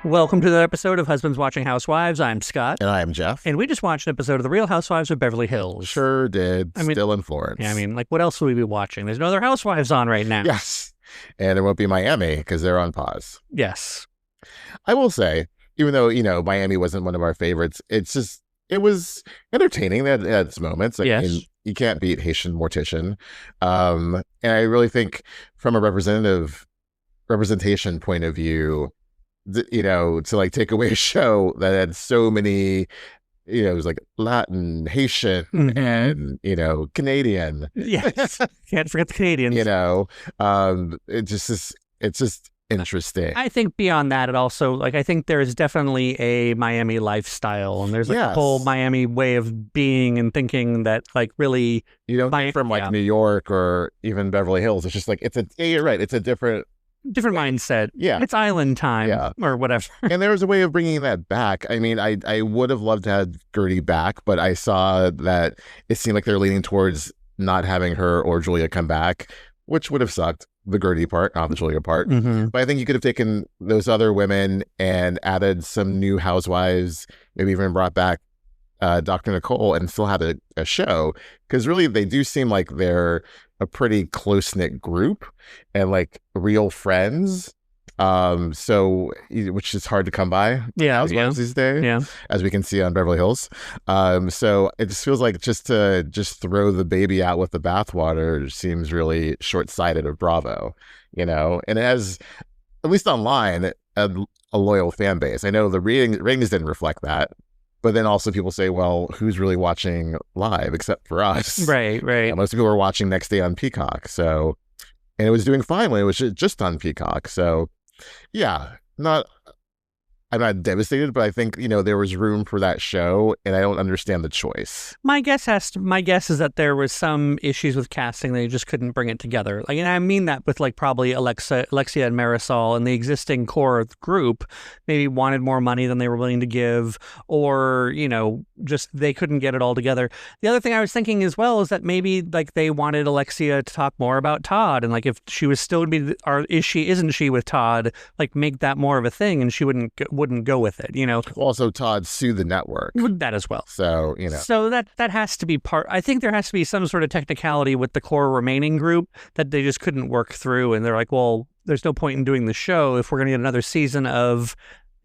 Welcome to the episode of Husbands Watching Housewives. I'm Scott. And I am Jeff. And we just watched an episode of The Real Housewives of Beverly Hills. Sure did. Still in Florence. Yeah, like, what else would we be watching? There's no other Housewives on right now. Yes. And there won't be Miami because they're on pause. Yes. I will say, even though, Miami wasn't one of our favorites, it was entertaining. They had its moments. Like, yes. You can't beat Haitian Mortician. And I really think from a representation point of view, to like take away a show that had so many, it was like Latin, Haitian, and, Canadian. Yes. Can't forget the Canadians. It's just interesting. I think beyond that, it also, I think there is definitely a Miami lifestyle, and there's a whole Miami way of being and thinking that, really... You don't think from, New York or even Beverly Hills. It's just you're right. It's a different mindset. Yeah. It's island time or whatever. And there was a way of bringing that back. I mean, I would have loved to have Gertie back, but I saw that it seemed like they're leaning towards not having her or Julia come back, which would have sucked. The Gertie part, not the Julia part. Mm-hmm. But I think you could have taken those other women and added some new housewives, maybe even brought back Dr. Nicole and still had a show. Because really, they do seem like they're a pretty close-knit group and real friends. So which is hard to come by these days, as we can see on Beverly Hills. So it just feels like just to throw the baby out with the bathwater seems really short-sighted of Bravo, and it has, at least online, a loyal fan base. I know the ratings didn't reflect that. But then also people say, well, who's really watching live except for us? Right. Most people are watching next day on Peacock. So, and it was doing fine when it was just on Peacock. So, yeah, I'm not devastated, but I think, there was room for that show, and I don't understand the choice. My guess is that there was some issues with casting. They just couldn't bring it together. And I mean that with probably Alexia and Marisol and the existing core group maybe wanted more money than they were willing to give, or, just they couldn't get it all together. The other thing I was thinking as well is that maybe they wanted Alexia to talk more about Todd, and if she was still to be, or isn't she with Todd, make that more of a thing, and she wouldn't go with it, Also, Todd sued the network. That as well. So, So that has to be part. I think there has to be some sort of technicality with the core remaining group that they just couldn't work through. And they're like, well, there's no point in doing the show if we're going to get another season of,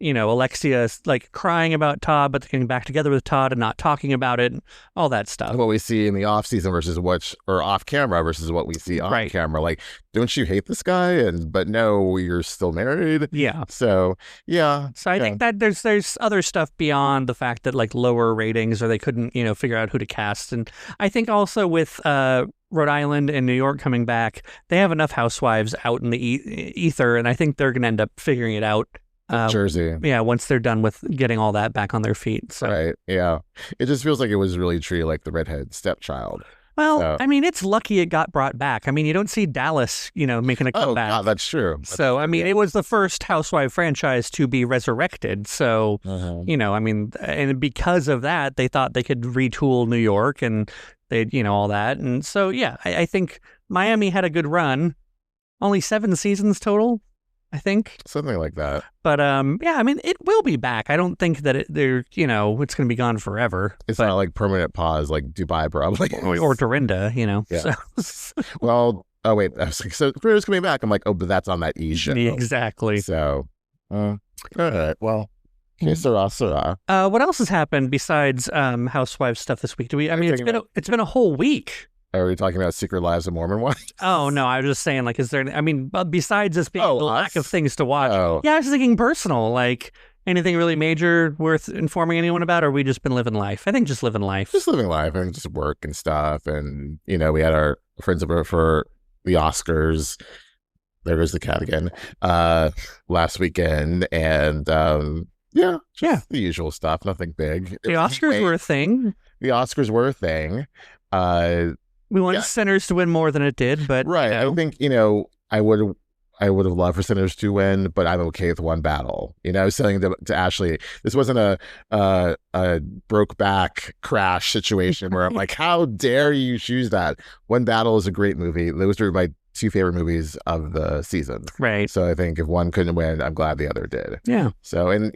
Alexia crying about Todd, but getting back together with Todd and not talking about it, all that stuff. What we see in the off season or off camera versus what we see on camera. Don't you hate this guy? But no, you're still married. Yeah. So, yeah. So I think that there's other stuff beyond the fact that lower ratings, or they couldn't, figure out who to cast. And I think also with, Rhode Island and New York coming back, they have enough housewives out in the ether, and I think they're going to end up figuring it out. Jersey. Yeah, once they're done with getting all that back on their feet. So. Right, yeah. It just feels like it was really treated like the redhead stepchild. Well, it's lucky it got brought back. You don't see Dallas, making a comeback. Oh, God, that's true. It was the first Housewife franchise to be resurrected. So, and because of that, they thought they could retool New York and they'd, all that. And so, yeah, I think Miami had a good run. Only 7 seasons total, I think. Something like that. But, it will be back. I don't think that it's going to be gone forever. It's not permanent pause like Dubai probably. Or Dorinda, Yeah. So. Well, oh, wait. I was so Dorinda's coming back. I'm like, oh, but that's on that E show. Exactly. So, all right. Well, okay, Sarah. What else has happened besides Housewives stuff this week? It's been a whole week. Are we talking about Secret Lives of Mormon wives? Oh, no, I was just saying, is there, besides this being the lack of things to watch. Oh. Yeah, I was thinking personal, anything really major worth informing anyone about, or we just been living life? I think just living life. Just living life and just work and stuff. And, we had our friends over for the Oscars. There goes the cat again. Last weekend. And, the usual stuff. Nothing big. The Oscars were a thing. The Oscars were a thing. We wanted Sinners to win more than it did, but right. I think I would have loved for Sinners to win, but I'm okay with one battle. I was saying to Ashley, this wasn't a broke back crash situation where I'm like, how dare you choose that? One Battle is a great movie. It was directed by two favorite movies of the season. Right. So I think if one couldn't win, I'm glad the other did. Yeah. So, and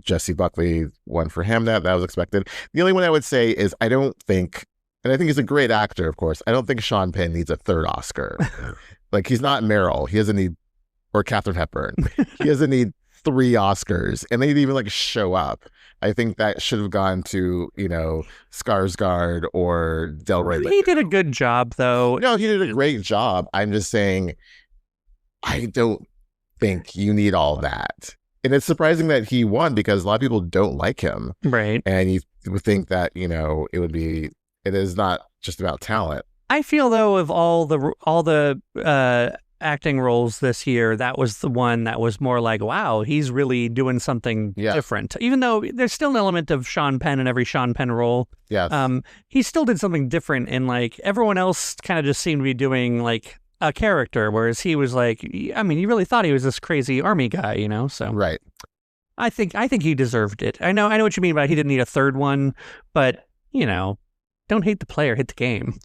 Jesse Buckley won for him. That was expected. The only one I would say is I don't think, and I think he's a great actor, of course. I don't think Sean Penn needs a third Oscar. Like, he's not Meryl. He doesn't need, or Katharine Hepburn. He doesn't need 3 Oscars, and they didn't even like show up. I think that should have gone to, Skarsgård or Delroy. He did a good job, though. No, he did a great job. I'm just saying, I don't think you need all that. And it's surprising that he won because a lot of people don't like him. Right. And you would think that, it is not just about talent. I feel, though, of all the acting roles this year, that was the one that was more like, wow, he's really doing something different. Even though there's still an element of Sean Penn in every Sean Penn role. Yes. He still did something different, and like everyone else kind of just seemed to be doing like a character, whereas he was like, I mean, you really thought he was this crazy army guy, So right. I think he deserved it. I know what you mean by he didn't need a third one, but don't hate the player, hate the game.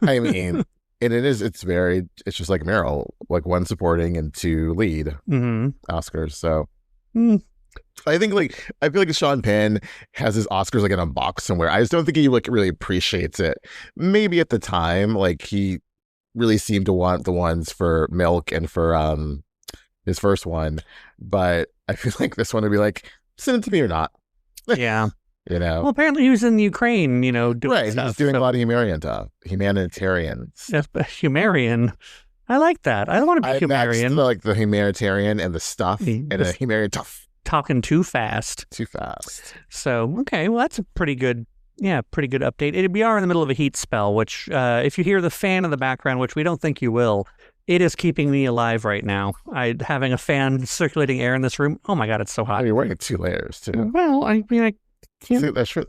I mean, and it's just like Meryl, like 1 supporting and 2 lead Oscars. So I think I feel like Sean Penn has his Oscars like in a box somewhere. I just don't think he like really appreciates it. Maybe at the time, like he really seemed to want the ones for Milk and for his first one, but I feel like this one would be like, send it to me or not. Yeah. Well, apparently he was in Ukraine, doing right. stuff. He's doing a lot of humanitarian. Humarian. I like that. I don't want to be humarian. Like the humanitarian and the stuff and a humanitarian tough. Talking too fast. Too fast. So, okay. Well, that's a pretty good update. We are in the middle of a heat spell, which if you hear the fan in the background, which we don't think you will, it is keeping me alive right now. Having a fan circulating air in this room. Oh my God, it's so hot. You're wearing 2 layers too. Well, I mean, I can't. See, that's true.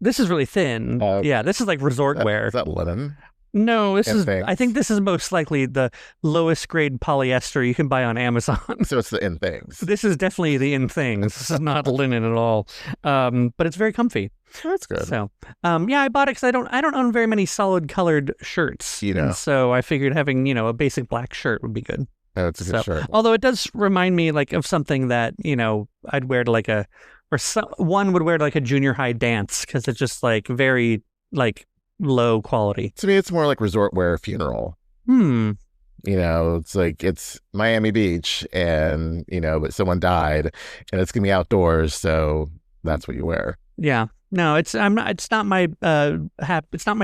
This is really thin. This is like resort wear. Is that linen? No, I think this is most likely the lowest grade polyester you can buy on Amazon. So it's the in things. This is definitely the in things. This is not linen at all. But it's very comfy. That's good. So, I bought it because I don't own very many solid colored shirts. And so I figured having, a basic black shirt would be good. Oh, it's a good shirt. Although it does remind me like of something that, I'd wear to like one would wear to like a junior high dance because it's just like very like low quality. To me, it's more like resort wear funeral. It's like it's Miami Beach and, but someone died and it's going to be outdoors. So that's what you wear. Yeah. No, it's not my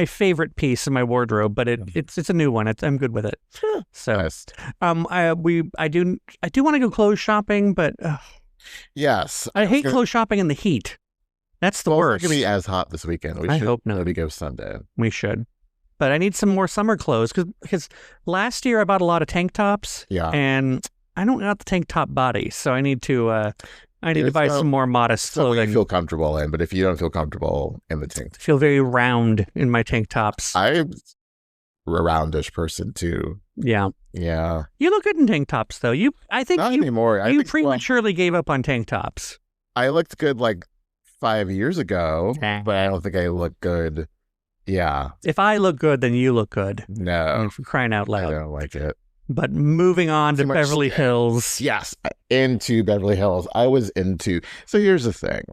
favorite piece in my wardrobe, but it's a new one. I'm good with it. So, nice. I do want to go clothes shopping, but yes, I hate clothes shopping in the heat. That's the worst. It's going to be as hot this weekend. I hope not. Maybe go Sunday. We should. But I need some more summer clothes because last year I bought a lot of tank tops. Yeah. And I don't got the tank top body, so I need to buy some more modest clothing. You feel comfortable in, but if you don't feel comfortable in the tank, I feel very round in my tank tops. I'm a roundish person too. Yeah. Yeah. You look good in tank tops, though. I think not anymore. You prematurely gave up on tank tops. I looked good like 5 years ago, but I don't think I look good. Yeah. If I look good, then you look good. No. For crying out loud. I don't like it. But moving on to Beverly Hills. Yes, into Beverly Hills. So here's the thing.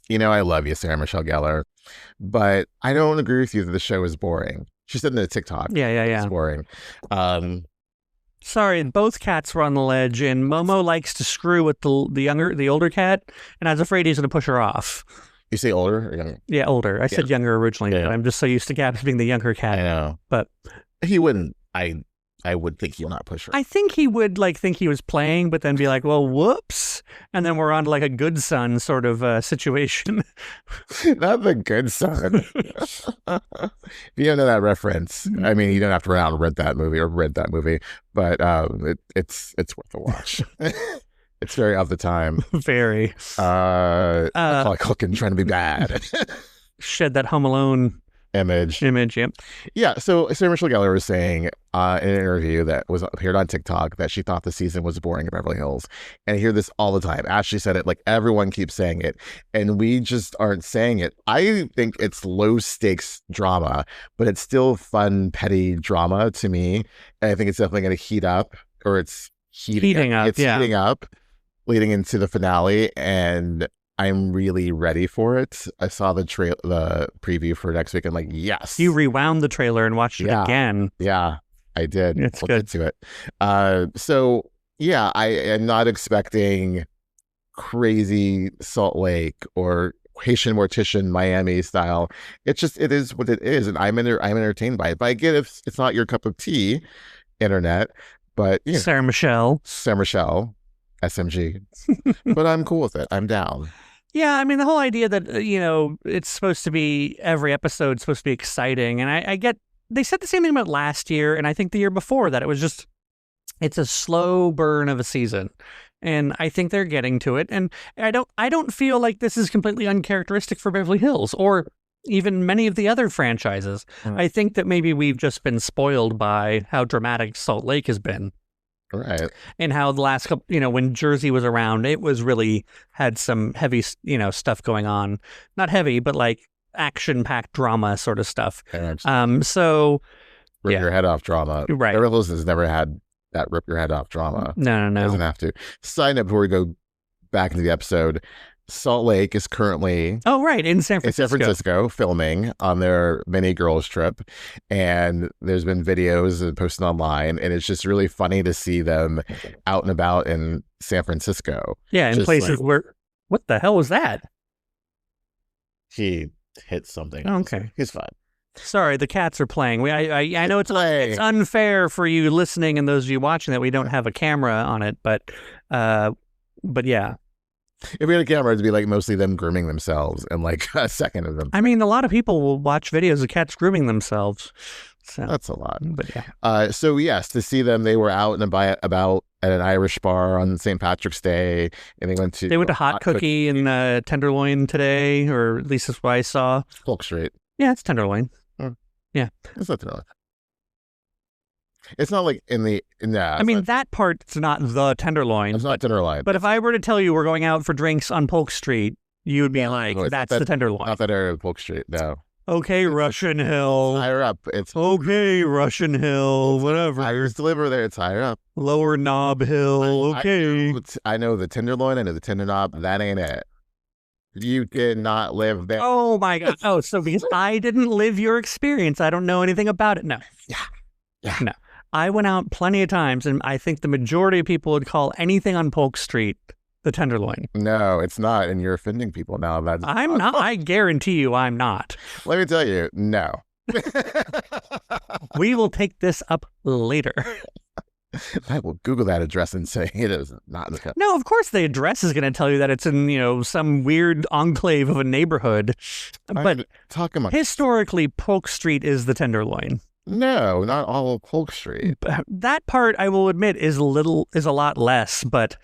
I love you, Sarah Michelle Gellar, but I don't agree with you that the show is boring. She said in the TikTok. Yeah. It's boring. Sorry, both cats were on the ledge, and Momo likes to screw with the older cat, and I was afraid he's going to push her off. You say older or younger? Yeah, older. I said younger originally, but I'm just so used to Gabs being the younger cat. I know. But he wouldn't. I would think he'll not push her. I think he would think he was playing, but then be like, well, whoops. And then we're on to like a good son sort of situation. Not the good son. If you don't know that reference, I mean, you don't have to run out and read that movie, but it's worth a watch. It's very of the time. Very. Macaulay Culkin trying to be bad. Shed that Home Alone Image. Yep. Yeah, so Sarah Michelle Gellar was saying in an interview that was appeared on TikTok that she thought the season was boring in Beverly Hills. And I hear this all the time. Ashley said it, like everyone keeps saying it, and we just aren't saying it. I think it's low stakes drama, but it's still fun, petty drama to me. And I think it's definitely going to heat up, or it's heating up. It's heating up leading into the finale, and I'm really ready for it. I saw the preview for next week. I'm like, yes. You rewound the trailer and watched it again. Yeah, I did. It's we'll good. get to it. So yeah, I am not expecting crazy Salt Lake or Haitian Mortician Miami style. It is what it is, and I'm entertained by it. But I get if it's not your cup of tea, internet. But you know, Sarah Michelle, SMG. But I'm cool with it. I'm down. Yeah, I mean, the whole idea that, it's supposed to be, every episode's supposed to be exciting. And I get, they said the same thing about last year, and I think the year before, that it was just, it's a slow burn of a season. And I think they're getting to it. And I don't feel like this is completely uncharacteristic for Beverly Hills or even many of the other franchises. I think that maybe we've just been spoiled by how dramatic Salt Lake has been. Right. And how the last couple, when Jersey was around, it was really had some heavy, stuff going on. Not heavy, but like action-packed drama sort of stuff. So rip your head off drama. Right. Beverly Hills has never had that rip your head off drama. No. Doesn't have to. Side note before we go back into the episode, Salt Lake is currently in San Francisco filming on their mini girls trip, and there's been videos posted online, and it's just really funny to see them out and about in San Francisco. Yeah, in just places where, what the hell was that? He hit something. Oh, okay, he's fine. Sorry, the cats are playing. I know it's unfair for you listening and those of you watching that we don't have a camera on it, but yeah. If we had a camera, it'd be like mostly them grooming themselves and like a second of them. I mean, a lot of people will watch videos of cats grooming themselves. So that's a lot. But yeah. So yes, to see them, they were out and about at an Irish bar on St. Patrick's Day, and they went to Hot Cookie and Tenderloin today, or at least that's what I saw. Polk Street. Yeah, it's Tenderloin. Yeah, it's not Tenderloin. It's not like that part's not the Tenderloin. It's not Tenderloin. But if I were to tell you we're going out for drinks on Polk Street, you would be like, that's the Tenderloin. Not that area of Polk Street, no. Okay, Russian Hill. Higher up. It's okay, Russian Hill, whatever. Irish Deliver there, it's higher up. Lower Knob Hill, okay. I know the Tenderloin, I know the Tender Knob, that ain't it. You did not live there. Oh my God. Oh, so because I didn't live your experience, I don't know anything about it. No. Yeah. No. I went out plenty of times, and I think the majority of people would call anything on Polk Street the Tenderloin. No, it's not, and you're offending people now. I'm not. I guarantee you I'm not. Let me tell you, no. We will take this up later. I will Google that address and say it is not. No, of course the address is going to tell you that it's in, some weird enclave of a neighborhood. But historically, Polk Street is the Tenderloin. No, not all of Polk Street. That part, I will admit, is a lot less, but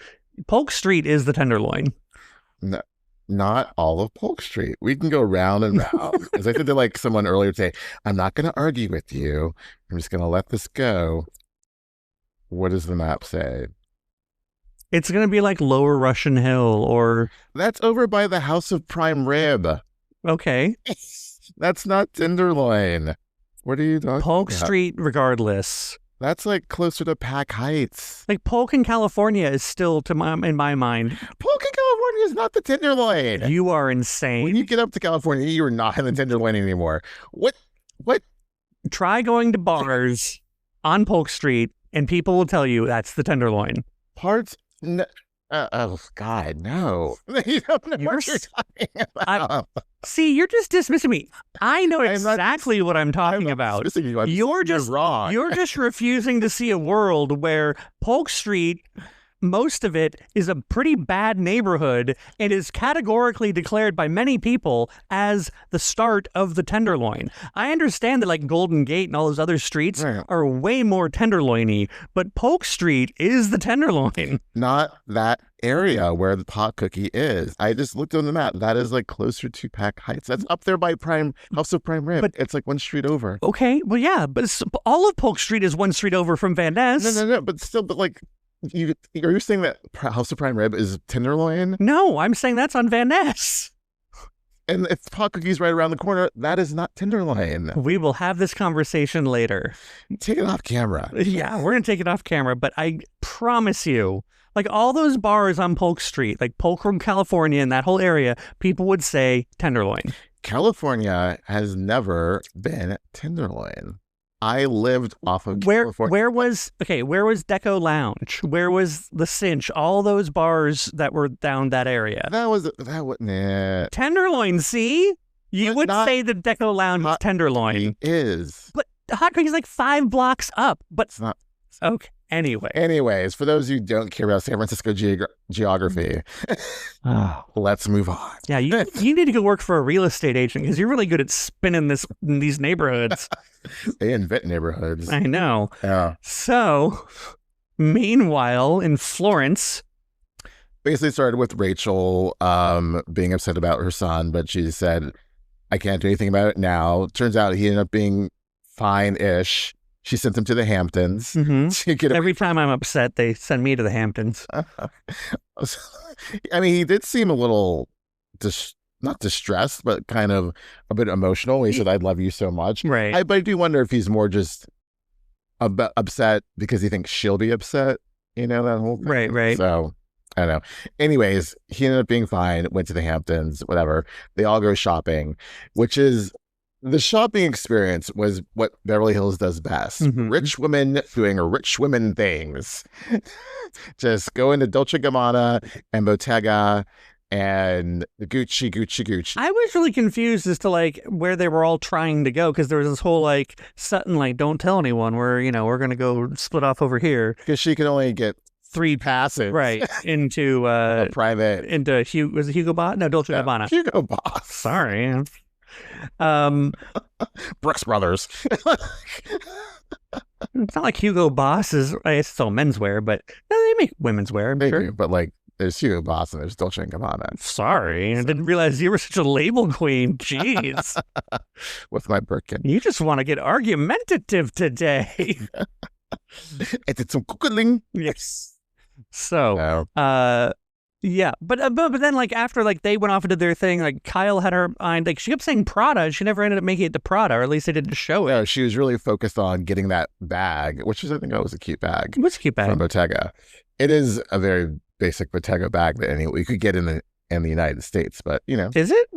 Polk Street is the Tenderloin. No, not all of Polk Street. We can go round and round. As I said to someone earlier today, I'm not going to argue with you. I'm just going to let this go. What does the map say? It's going to be like Lower Russian Hill or... That's over by the House of Prime Rib. Okay. That's not Tenderloin. What are you talking about? Polk Street, regardless. That's like closer to Pack Heights. Like Polk in California is still, in my mind. Polk in California is not the Tenderloin. You are insane. When you get up to California, you are not in the Tenderloin anymore. What? Try going to bars on Polk Street, and people will tell you that's the Tenderloin. Parts. Oh God, no! You don't know what you're talking about. See, you're just dismissing me. I know exactly what I'm talking about. You're just wrong. You're just refusing to see a world where Polk Street most of it is a pretty bad neighborhood and is categorically declared by many people as the start of the Tenderloin. I understand that like Golden Gate and all those other streets are way more Tenderloiny, but Polk Street is the Tenderloin. Not that area where the pot cookie is. I just looked on the map. That is like closer to Pack Heights. That's up there by House of Prime Rib. But it's like one street over. Okay, well, yeah, but all of Polk Street is one street over from Van Ness. No, but still, but like, are you saying that House of Prime Rib is Tenderloin? No, I'm saying that's on Van Ness. And if pot cookie's right around the corner, that is not Tenderloin. We will have this conversation later. Take it off camera. Yeah, we're going to take it off camera, but I promise you, like all those bars on Polk Street, like Polk Road, California, and that whole area, people would say Tenderloin. California has never been Tenderloin. I lived off of California. Where was Deco Lounge? Where was the Cinch? All those bars that were down that area. That wasn't it. Tenderloin, see? You would say the Deco Lounge is Tenderloin. It is. But Hot Cookie's like 5 blocks up. But it's not. Okay. Anyways, for those who don't care about San Francisco geography, let's move on. Yeah, you need to go work for a real estate agent because you're really good at spinning these neighborhoods. They invent neighborhoods. I know. Yeah. So, meanwhile, in Florence, basically started with Rachel being upset about her son, but she said, "I can't do anything about it now." Turns out he ended up being fine-ish. She sent him to the Hamptons. Mm-hmm. Every time I'm upset, they send me to the Hamptons. I mean, he did seem a little, not distressed, but kind of a bit emotional. He said, "I love you so much." Right. But I do wonder if he's more just upset because he thinks she'll be upset. You know, that whole thing. Right. So, I don't know. Anyways, he ended up being fine, went to the Hamptons, whatever. They all go shopping, which is... The shopping experience was what Beverly Hills does best. Mm-hmm. Rich women doing rich women things. Just go into Dolce & Gabbana and Bottega and Gucci. I was really confused as to like where they were all trying to go because there was this whole like Sutton, like, don't tell anyone. We're going to go split off over here. Because she can only get 3 passes. Right. Into a private. Into was it Hugo Boss? No, Dolce & Gabbana. Hugo Boss. Sorry. Brooks Brothers. It's not like Hugo Boss is, it's all menswear, but they make women's wear, I'm sure. Do, but like there's Hugo Boss and there's Dolce & Gabbana. Sorry, I didn't realize you were such a label queen. Jeez. With my Birkin. You just want to get argumentative today. It's some cooking. Yes. So, yeah, but then like after like they went off and did their thing, like Kyle had her mind, like she kept saying Prada. She never ended up making it to Prada, or at least they didn't show it. No, she was really focused on getting that bag, which is, I think, was a cute bag. What's a cute bag? From Bottega. It is a very basic Bottega bag that you could get in the United States, but you know. Is it?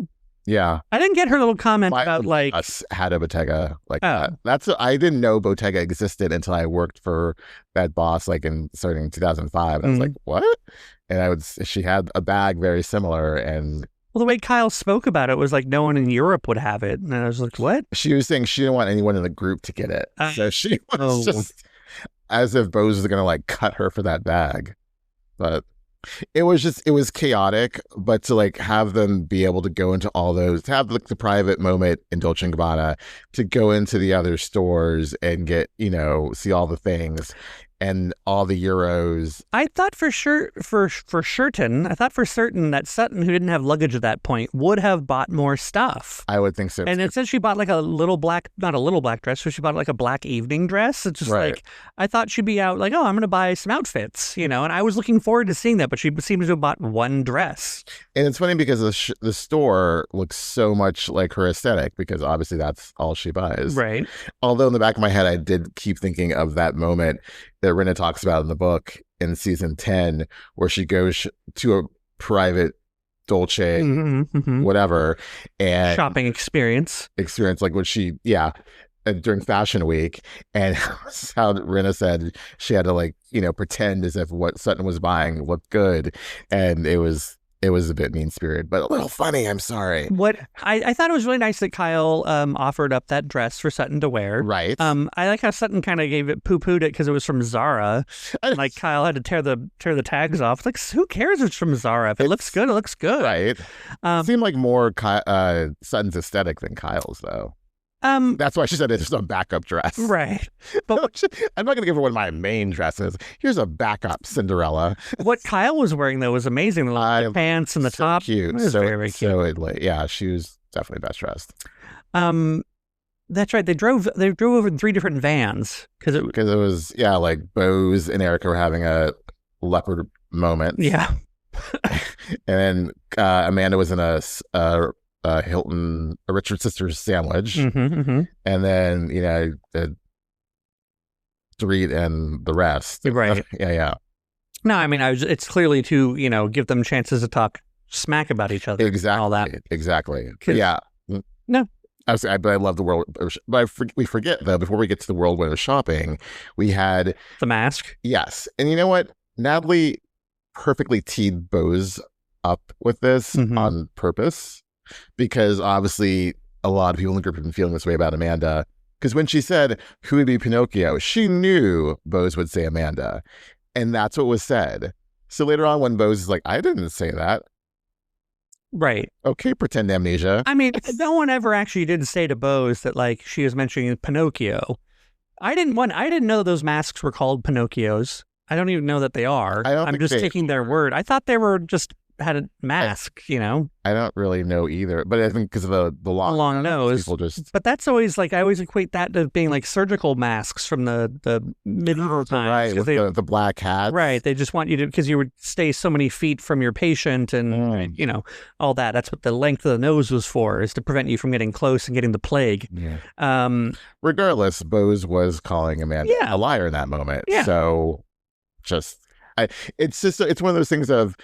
Yeah. I didn't get her little comment about like us had a Bottega like that. I didn't know Bottega existed until I worked for that boss like starting in 2005. I was like, what? And she had a bag very similar, and well, the way Kyle spoke about it was like no one in Europe would have it, and I was like, what? She was saying she didn't want anyone in the group to get it, so she was just as if Boz was gonna like cut her for that bag. But it was chaotic, but to like have them be able to go into all those, to have like the private moment in Dolce & Gabbana, to go into the other stores and get, see all the things and all the euros. I thought for certain that Sutton, who didn't have luggage at that point, would have bought more stuff. I would think so. And it said she bought like not a little black dress, so she bought like a black evening dress. It's just like, I thought she'd be out like, oh, I'm going to buy some outfits, and I was looking forward to seeing that, but she seems to have bought one dress. And it's funny because the store looks so much like her aesthetic, because obviously that's all she buys. Right. Although in the back of my head, I did keep thinking of that moment that Rinna talks about in the book in season 10, where she goes to a private Dolce, whatever, and shopping experience, like when during Fashion Week, and how Rinna said she had to pretend as if what Sutton was buying looked good, and it was it was a bit mean-spirited, but a little funny. I'm sorry. What I thought it was really nice that Kyle offered up that dress for Sutton to wear. Right. I like how Sutton kind of poo-pooed it because it was from Zara. Like Kyle had to tear the tags off. Like, who cares if it's from Zara? If it looks good, it looks good. Right. It seemed like more Sutton's aesthetic than Kyle's, though. That's why she said it's a backup dress. Right. But I'm not going to give her one of my main dresses. Here's a backup Cinderella. What Kyle was wearing, though, was amazing. The pants and the so top. Cute. It was very cute. Yeah, she was definitely best dressed. That's right. They drove over in 3 different vans because it was like Boz and Erica were having a leopard moment. Yeah. And then Amanda was in a Richard Sisters sandwich. And then, Dorit and the rest. Right. Yeah. No, I mean, it's clearly to, give them chances to talk smack about each other. Exactly. All that. Exactly. Yeah. No. But I love the world. But we forget, though, before we get to the whirlwind of shopping, we had the mask. Yes. And you know what? Natalie perfectly teed Boz up with this on purpose, because obviously a lot of people in the group have been feeling this way about Amanda. Because when she said, who would be Pinocchio, she knew Boz would say Amanda. And that's what was said. So later on, when Boz is like, I didn't say that. Right. Okay, pretend amnesia. I mean, no one ever actually did say to Boz that, like, she was mentioning Pinocchio. I didn't know those masks were called Pinocchios. I don't even know that they are. I'm just taking their word. I thought they were just had a mask, I don't really know either, but I think because of the long nose. People just... But that's always I always equate that to being like surgical masks from the medieval times. Right, with the black hats. Right, they just want you to, because you would stay so many feet from your patient and, all that. That's what the length of the nose was for, is to prevent you from getting close and getting the plague. Yeah. Regardless, Boz was calling Amanda a liar in that moment. Yeah. So it's one of those things of,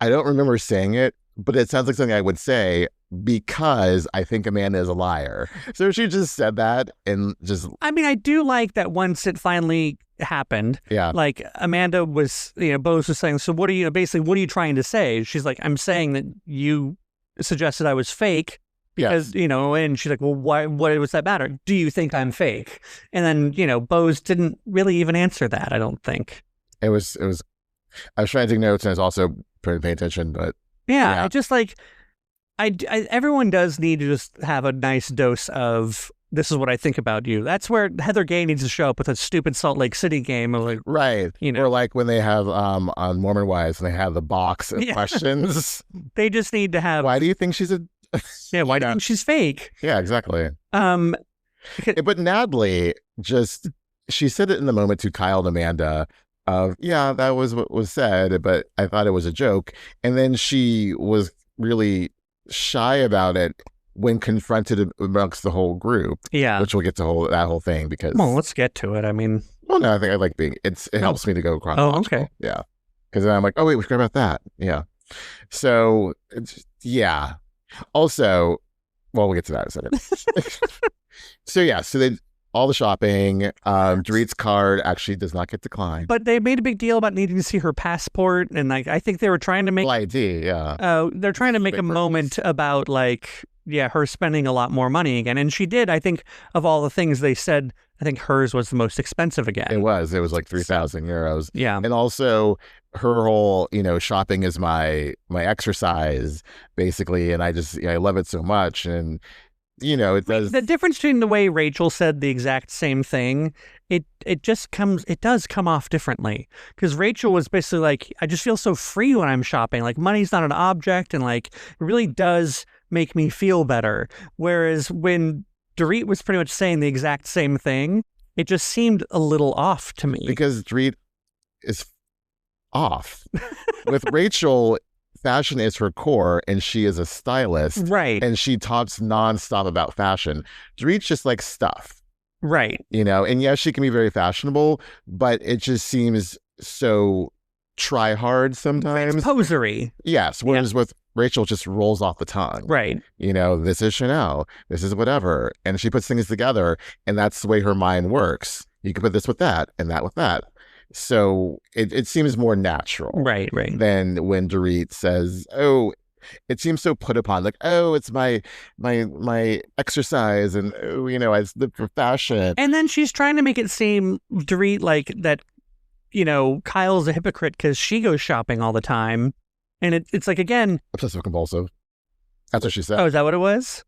I don't remember saying it, but it sounds like something I would say because I think Amanda is a liar. So she just said that and just... I mean, I do like that once it finally happened. Yeah. Like Amanda was, Boz was saying, so what are you trying to say? She's like, I'm saying that you suggested I was fake because, and she's like, well, why, what was that matter? Do you think I'm fake? And then, Boz didn't really even answer that, I don't think. It was, I was trying to take notes and I was also trying to pay attention, but I just everyone does need to just have a nice dose of, this is what I think about you. That's where Heather Gay needs to show up with a stupid Salt Lake City game. Or right. Or like when they have on Mormon Wives, and they have the box of questions. They just need to have... Why do you think she's a... why do you think she's fake? Yeah, exactly. But Natalie she said it in the moment to Kyle and Amanda of, that was what was said, but I thought it was a joke. And then she was really shy about it when confronted amongst the whole group. Yeah. Which we'll get to that whole thing because... Well, let's get to it. I mean... Well, no, I think I like being... It helps me to go across. Oh, okay. Yeah. Because then I'm like, oh, wait, we forgot about that. Yeah. So, Also, well, we'll get to that in a second. So they... all the shopping. Dorit's card actually does not get declined. But they made a big deal about needing to see her passport, and I think they were trying to make... ID, yeah. They're trying to make a moment about her spending a lot more money again. And she did. I think of all the things they said, I think hers was the most expensive again. It was like 3,000 euros. Yeah. And also her whole, shopping is my exercise, basically. And I love it so much. And it does. The difference between the way Rachel said the exact same thing, it does come off differently. Because Rachel was basically like, I just feel so free when I'm shopping. Like, money's not an object, and it really does make me feel better. Whereas when Dorit was pretty much saying the exact same thing, it just seemed a little off to me. Because Dorit is off. With Rachel, fashion is her core, and she is a stylist. Right. And she talks nonstop about fashion. Dorit's just like stuff. Right. And yes, she can be very fashionable, but it just seems so try hard sometimes. It's posery. Yes. Whereas with Rachel, just rolls off the tongue. Right. This is Chanel. This is whatever. And she puts things together, and that's the way her mind works. You can put this with that and that with that. So it seems more natural. Right. Than when Dorit says, oh, it seems so put upon, like, oh, it's my exercise, and oh, I live for fashion. And then she's trying to make it seem, Dorit, like that, Kyle's a hypocrite because she goes shopping all the time. And it's like, again, Obsessive compulsive. That's what she said. Oh, is that what it was?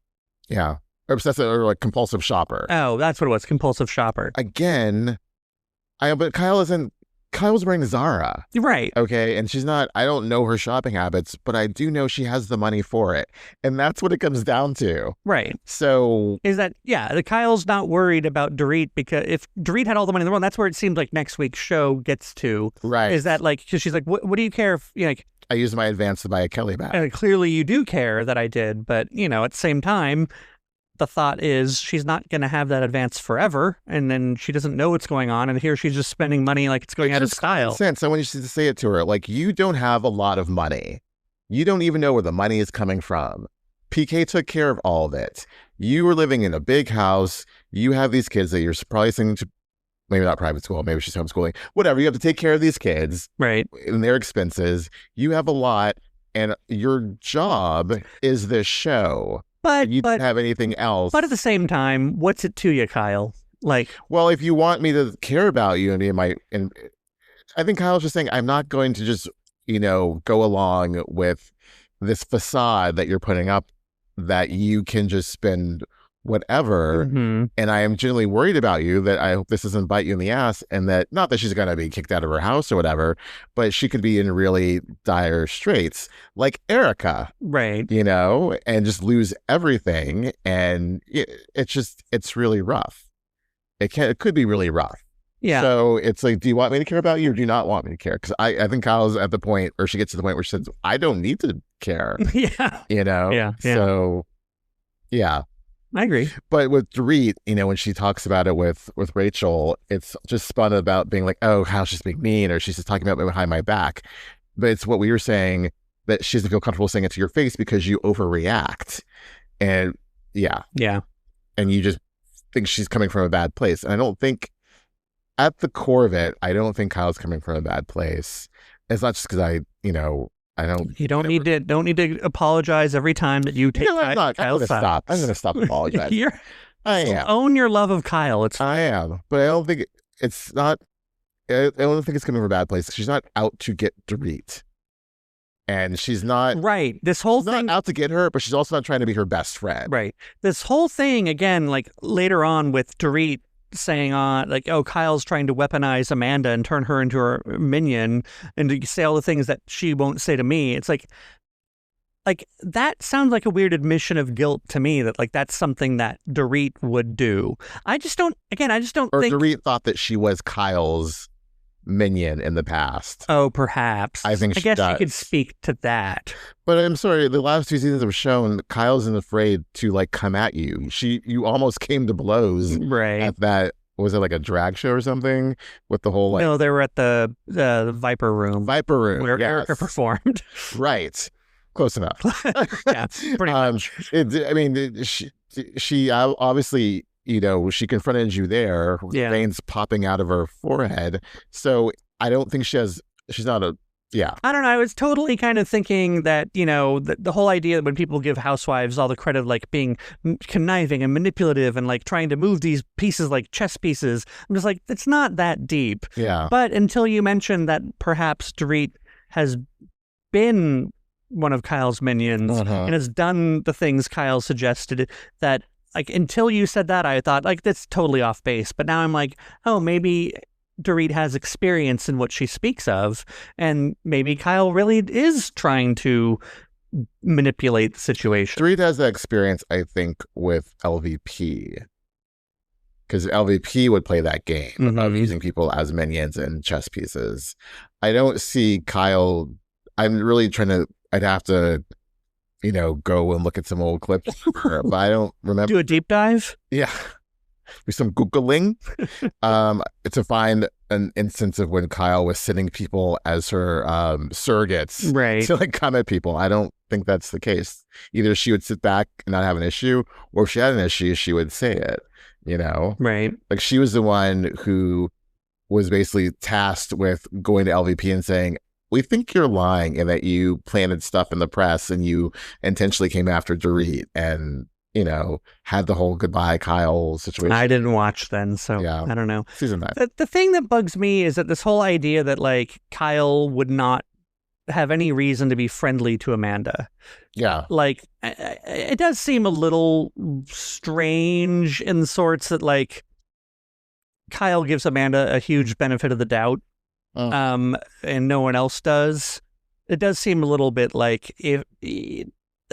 Yeah. Obsessive, or like compulsive shopper. Oh, that's what it was. Compulsive shopper. Again, but Kyle's wearing Zara. Right. Okay. And she's not, I don't know her shopping habits, but I do know she has the money for it. And that's what it comes down to. Right. So is that, the Kyle's not worried about Dorit, because if Dorit had all the money in the world, that's where it seems like next week's show gets to. Right. Is that like, because she's like, what do you care if, like, I used my advance to buy a Kelly bag. Clearly you do care that I did, but, at the same time, the thought is she's not going to have that advance forever, and then she doesn't know what's going on, and here she's just spending money like it's going out of style. Sense. Someone used to say it to her, like, you don't have a lot of money. You don't even know where the money is coming from. PK took care of all of it. You were living in a big house. You have these kids that you're probably sending to, maybe not private school, maybe she's homeschooling, whatever. You have to take care of these kids. Right. And their expenses. You have a lot, and your job is this show. But you don't have anything else. But at the same time, what's it to you, Kyle? Like, well, if you want me to care about you and I think Kyle's just saying, I'm not going to just, go along with this facade that you're putting up, that you can just spend whatever. Mm-hmm. And I am genuinely worried about you, that I hope this doesn't bite you in the ass, and that, not that she's going to be kicked out of her house or whatever, but she could be in really dire straits, like Erica. Right. And just lose everything. And it's really rough. It could be really rough. Yeah. So it's like, do you want me to care about you, or do you not want me to care? Because I think Kyle's at the point, or she gets to the point where she says, I don't need to care. Yeah. Yeah. So, yeah. I agree. But with Dorit, when she talks about it with Rachel, it's just spun about being like, oh, how she's being mean, or she's just talking about me behind my back. But it's what we were saying, that she doesn't feel comfortable saying it to your face because you overreact. And yeah. And you just think she's coming from a bad place. And I don't think, at the core of it, I don't think Kyle's coming from a bad place. It's not just because I don't. You don't need to apologize every time that you take Kyle's side. I'm going to stop apologizing. I am. Own your love of Kyle. I am, but I don't think it's not. I don't think it's coming from a bad place. She's not out to get Dorit, and she's not right. This whole thing, not out to get her, but she's also not trying to be her best friend. Right. This whole thing again, like later on with Dorit saying like, oh, Kyle's trying to weaponize Amanda and turn her into her minion, and to say all the things that she won't say to me. It's like that sounds like a weird admission of guilt to me, that like that's something that Dorit would do. I just don't think. Or Dorit thought that she was Kyle's minion in the past. Oh, perhaps. I guess you could speak to that. But I'm sorry, the last 2 seasons have shown Kyle isn't afraid to like come at you. You almost came to blows at that. Was it like a drag show or something with the whole like? No, they were at the Viper Room. Where Erica performed. Right. Close enough. Yeah, pretty much. She obviously, she confronted you there, with veins popping out of her forehead. So I don't think she's not a, I don't know. I was totally kind of thinking that, the whole idea that when people give Housewives all the credit of like being conniving and manipulative and like trying to move these pieces like chess pieces, I'm just like, it's not that deep. Yeah. But until you mentioned that perhaps Dorit has been one of Kyle's minions and has done the things Kyle suggested, that like until you said that, I thought like that's totally off base. But now I'm like, oh, maybe Dorit has experience in what she speaks of, and maybe Kyle really is trying to manipulate the situation. Dorit has that experience, I think, with LVP, because LVP would play that game of using people as minions and chess pieces. I don't see Kyle. I'm really trying to. I'd have to, go and look at some old clips, but I don't remember. Do a deep dive? Yeah. Do some Googling to find an instance of when Kyle was sending people as her surrogates to like come at people. I don't think that's the case. Either she would sit back and not have an issue, or if she had an issue, she would say it, Right. Like she was the one who was basically tasked with going to LVP and saying, we think you're lying and that you planted stuff in the press and you intentionally came after Dorit and, had the whole goodbye Kyle situation. I didn't watch then, so I don't know. Season 9. The thing that bugs me is that this whole idea that like Kyle would not have any reason to be friendly to Amanda. Yeah. Like, it does seem a little strange in the sorts that like Kyle gives Amanda a huge benefit of the doubt. And no one else does. It does seem a little bit like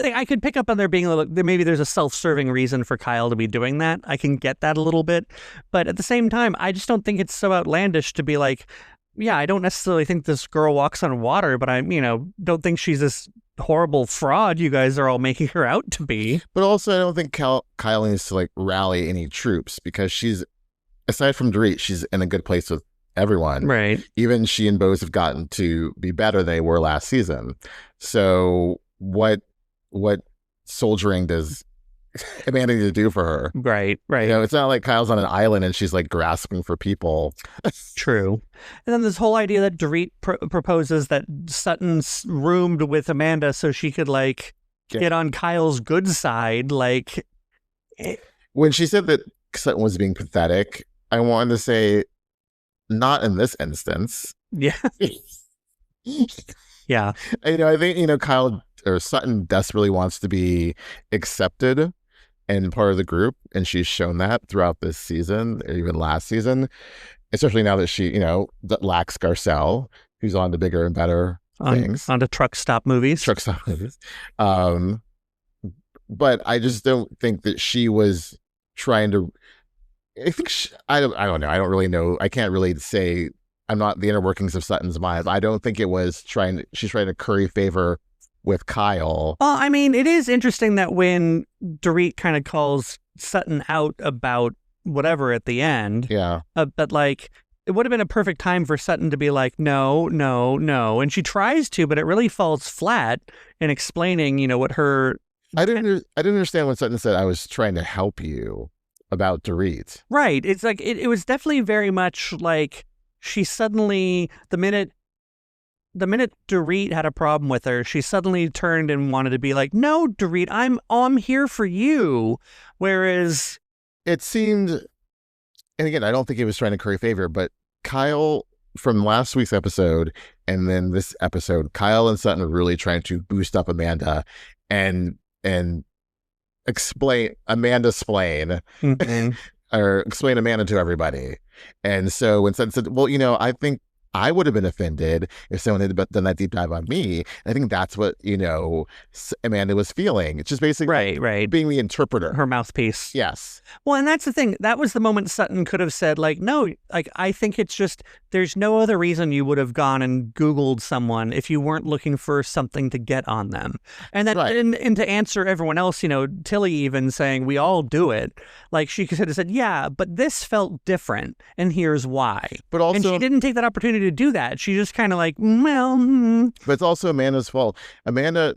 I could pick up on there being a little, maybe there's a self-serving reason for Kyle to be doing that. I can get that a little bit. But at the same time, I just don't think it's so outlandish to be like, yeah, I don't necessarily think this girl walks on water, but I, don't think she's this horrible fraud you guys are all making her out to be. But also, I don't think Kyle needs to like rally any troops because she's, aside from Dorit, she's in a good place with everyone. Right. Even she and Boz have gotten to be better than they were last season. So what soldiering does Amanda need to do for her? Right. It's not like Kyle's on an island and she's like grasping for people. True. And then this whole idea that Dorit proposes that Sutton's roomed with Amanda so she could like get on Kyle's good side. Like, when she said that Sutton was being pathetic, I wanted to say, not in this instance. Yeah. Yeah. I think, Kyle or Sutton desperately wants to be accepted and part of the group. And she's shown that throughout this season, or even last season, especially now that she, lacks Garcelle, who's on to bigger and better things. On to truck stop movies. But I just don't think that she was trying to, I think I don't know. I don't really know. I can't really say. I'm not the inner workings of Sutton's mind. I don't think it was she's trying to curry favor with Kyle. Well, I mean, it is interesting that when Dorit kind of calls Sutton out about whatever at the end. Yeah. But like, it would have been a perfect time for Sutton to be like, no. And she tries to, but it really falls flat in explaining, what her. I didn't understand when Sutton said, I was trying to help you about Dorit. Right. It's like, it was definitely very much like she suddenly, the minute Dorit had a problem with her, she suddenly turned and wanted to be like, no, Dorit, I'm here for you. Whereas it seemed, and again, I don't think he was trying to curry favor, but Kyle from last week's episode and then this episode, Kyle and Sutton are really trying to boost up Amanda and explain or explain Amanda to everybody. And so when Sutton said, well, I think I would have been offended if someone had done that deep dive on me. And I think that's what, Amanda was feeling. It's just basically right. being the interpreter. Her mouthpiece. Yes. Well, and that's the thing. That was the moment Sutton could have said, like, no, like, I think it's just, there's no other reason you would have gone and Googled someone if you weren't looking for something to get on them. And then, and to answer everyone else, Tilly even saying, we all do it. Like, she could have said, yeah, but this felt different. And here's why. But also, and she didn't take that opportunity to do that. She just kind of like, But it's also Amanda's fault. Amanda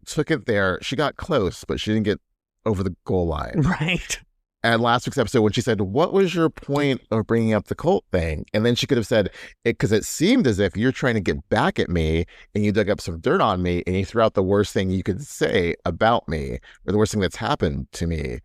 took it there. She got close, but she didn't get over the goal line. Right. And last week's episode, when she said, what was your point of bringing up the cult thing? And then she could have said, because it seemed as if you're trying to get back at me and you dug up some dirt on me and you threw out the worst thing you could say about me or the worst thing that's happened to me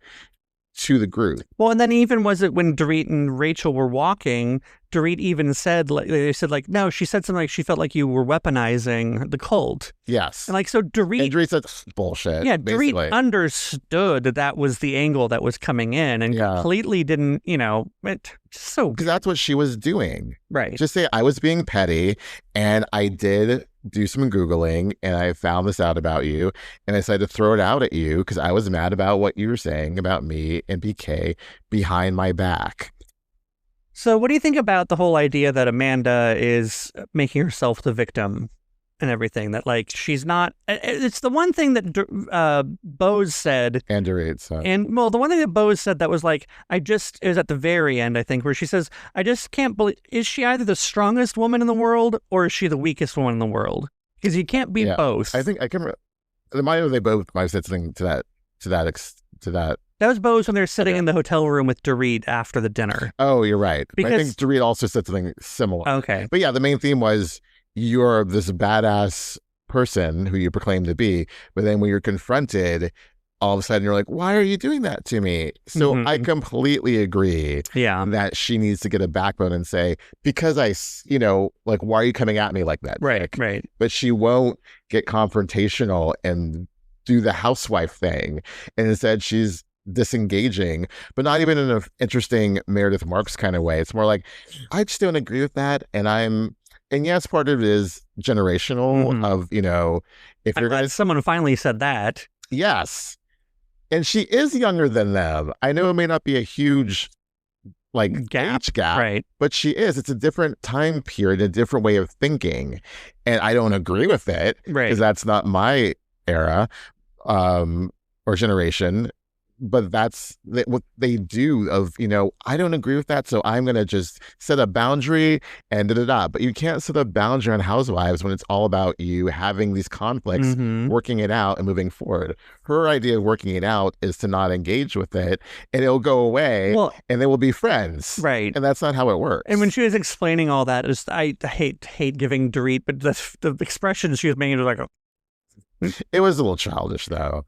to the group. Well, and then even was it when Dorit and Rachel were walking, Dorit even said, like, they said, like, no, she said something like she felt like you were weaponizing the cult. Yes. And like, so Dorit... And Dorit said, bullshit. Yeah, basically. Dorit understood that was the angle that was coming in and completely didn't, Because that's what she was doing. Right. Just say, I was being petty and I did do some Googling and I found this out about you and I decided to throw it out at you because I was mad about what you were saying about me and BK behind my back. So what do you think about the whole idea that Amanda is making herself the victim and everything? That, like, she's not... It's the one thing that Boz said... And Dorit said. And, well, the one thing that Boz said that was like, it was at the very end, I think, where she says, I just can't believe... Is she either the strongest woman in the world or is she the weakest woman in the world? Because you can't be both. I think I can... They both might have said something to that That was Boz when they're sitting in the hotel room with Dorit after the dinner. Oh, you're right. Because... I think Dorit also said something similar. Okay. But yeah, the main theme was you're this badass person who you proclaim to be, but then when you're confronted, all of a sudden you're like, why are you doing that to me? So I completely agree that she needs to get a backbone and say, because like, why are you coming at me like that? Right, Nick? right. But she won't get confrontational and do the housewife thing. And instead she's disengaging, but not even in an interesting Meredith Marks kind of way. It's more like, I just don't agree with that. And yes, part of it is generational of, if you're going to... Someone finally said that. Yes. And she is younger than them. I know it may not be a huge age gap, right? But she is. It's a different time period, a different way of thinking. And I don't agree with it because that's not my era or generation. But that's what they do of, I don't agree with that. So I'm going to just set a boundary and da-da-da. But you can't set a boundary on Housewives when it's all about you having these conflicts, working it out and moving forward. Her idea of working it out is to not engage with it and it'll go away and they will be friends. Right. And that's not how it works. And when she was explaining all that, I hate giving Dorit, but the expressions she was making was like, it was a little childish though.